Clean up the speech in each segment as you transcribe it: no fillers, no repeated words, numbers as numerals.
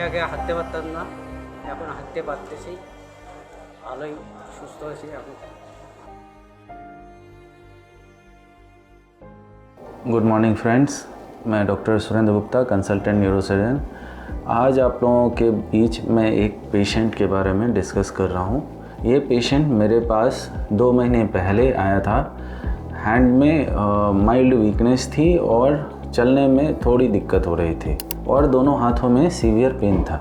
আগে হাঁটতে পারতাম না, এখন হাঁটতে পারতেছি, ভালোই সুস্থ আছি এখন। गुड मॉर्निंग फ्रेंड्स, मैं doctor Surendra Gupta, consultant neurosurgeon. आज आप लोगों के बीच मैं एक पेशेंट के बारे में डिस्कस कर रहा हूँ। ये पेशेंट मेरे पास 2 महीने पहले आया था। हैंड में माइल्ड वीकनेस थी और चलने में थोड़ी दिक्कत हो रही थी और दोनों हाथों में सीवियर पेन था,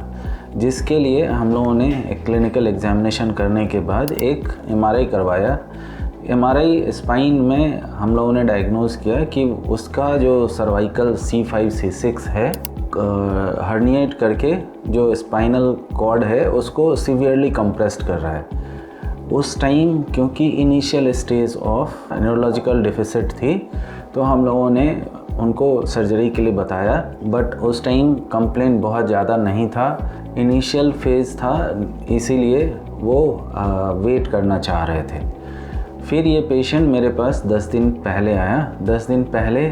जिसके लिए हम लोगों ने एक क्लिनिकल एग्जामिनेशन करने के बाद एक एमआरआई करवाया। एमआरआई स्पाइन में हम लोगों ने डायग्नोज़ किया कि उसका जो सर्वाइकल C5-C6 है हर्निएट करके जो स्पाइनल कॉर्ड है उसको सीवियरली कंप्रेस्ड कर रहा है। उस टाइम क्योंकि initial stage of neurological deficit थी तो हम लोगों ने उनको सर्जरी के लिए बताया, बट उस टाइम कंप्लेंट बहुत ज़्यादा नहीं था, इनिशियल फेज़ था, इसीलिए वो वेट करना चाह रहे थे। फिर ये पेशेंट मेरे पास 10 दिन पहले आया। 10 दिन पहले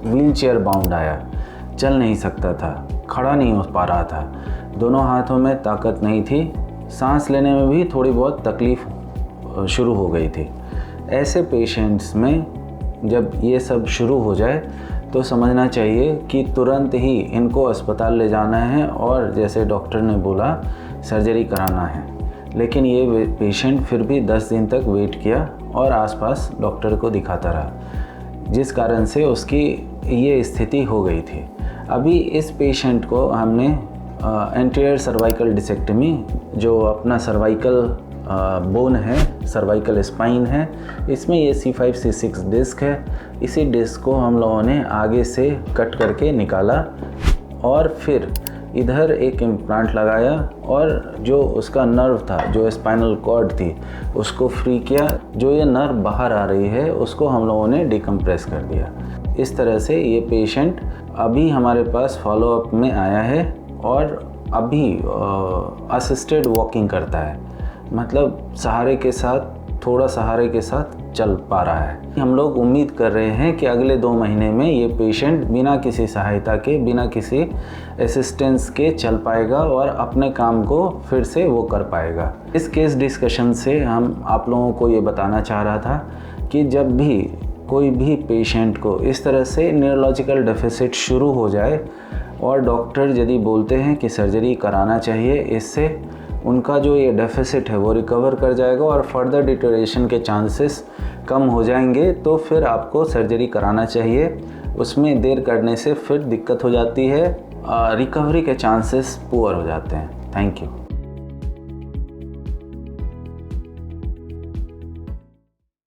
व्हील चेयर बाउंड आया, चल नहीं सकता था, खड़ा नहीं हो पा रहा था, दोनों हाथों में ताकत नहीं थी, सांस लेने में भी थोड़ी बहुत तकलीफ़ शुरू हो गई थी। ऐसे पेशेंट्स में जब ये सब शुरू हो जाए तो समझना चाहिए कि तुरंत ही इनको अस्पताल ले जाना है और जैसे डॉक्टर ने बोला सर्जरी कराना है। लेकिन ये पेशेंट फिर भी 10 दिन तक वेट किया और आसपास डॉक्टर को दिखाता रहा, जिस कारण से उसकी ये स्थिति हो गई थी। अभी इस पेशेंट को हमने एंटीरियर सर्वाइकल डिसेक्टमी, जो अपना सर्वाइकल बोन है, सर्वाइकल स्पाइन है, इसमें ये C5-C6 डिस्क है, इसी डिस्क को हम लोगों ने आगे से कट करके निकाला और फिर इधर एक इम्प्लांट लगाया और जो उसका नर्व था, जो स्पाइनल कॉर्ड थी, उसको फ्री किया। जो ये नर्व बाहर आ रही है उसको हम लोगों ने डिकम्प्रेस कर दिया। इस तरह से ये पेशेंट अभी हमारे पास फॉलोअप में आया है और अभी असिस्टेड वॉकिंग करता है, मतलब सहारे के साथ, थोड़ा सहारे के साथ चल पा रहा है। हम लोग उम्मीद कर रहे हैं कि अगले 2 महीने में ये पेशेंट बिना किसी सहायता के, बिना किसी असिस्टेंस के चल पाएगा और अपने काम को फिर से वो कर पाएगा। इस केस डिस्कशन से हम आप लोगों को ये बताना चाह रहा था कि जब भी कोई भी पेशेंट को इस तरह से न्यूरोलॉजिकल डेफिसिट शुरू हो जाए और डॉक्टर यदि बोलते हैं कि सर्जरी कराना चाहिए, इससे उनका जो ये डेफिसिट है वो रिकवर कर जाएगा और फर्दर डिटेरियोरेशन के चांसेस कम हो जाएंगे, तो फिर आपको सर्जरी कराना चाहिए। उसमें देर करने से फिर दिक्कत हो जाती है, रिकवरी के चांसेस पुअर हो जाते हैं। Thank you.